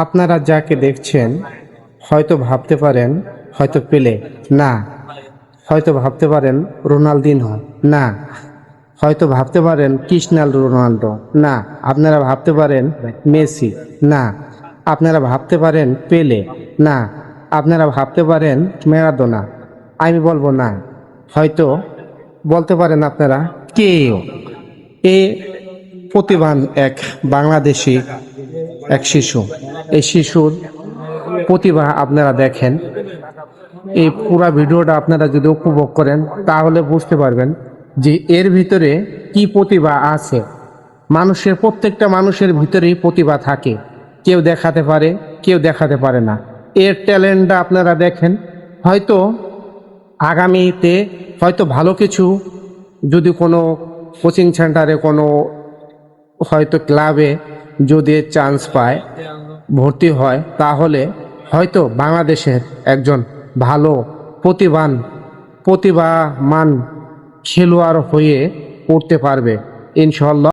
আপনারা যাকে দেখছেন হয়তো ভাবতে পারেন হয়তো পেলে, না। হয়তো ভাবতে পারেন রোনালদিনহো, না। হয়তো ভাবতে পারেন ক্রিস্টিয়ানো রোনাল্ডো, না। আপনারা ভাবতে পারেন মেসি, না। আপনারা ভাবতে পারেন পেলে, না। আপনারা ভাবতে পারেন ম্যারাডোনা, আমি বলবো না। হয়তো বলতে পারেন আপনারা কেউ এ প্রতিভান এক বাংলাদেশি এক শিশু। এই শিশুর প্রতিভা আপনারা দেখেন, এই পুরা ভিডিওটা আপনারা যদি উপভোগ করেন তাহলে বুঝতে পারবেন যে এর ভিতরে কি প্রতিভা আছে। মানুষের প্রত্যেকটা মানুষের ভিতরেই প্রতিভা থাকে, কেউ দেখাতে পারে কেউ দেখাতে পারে না। এর ট্যালেন্টটা আপনারা দেখেন, হয়তো আগামীতে হয়তো ভালো কিছু যদি কোনো কোচিং সেন্টারে কোনো হয়তো ক্লাবে যদি চান্স পায়, ভর্তি হয়, তাহলে হয়তো বাংলাদেশের একজন ভালো প্রতিভামান খেলোয়াড় হয়ে উঠতে পারবে ইনশাল্লাহ।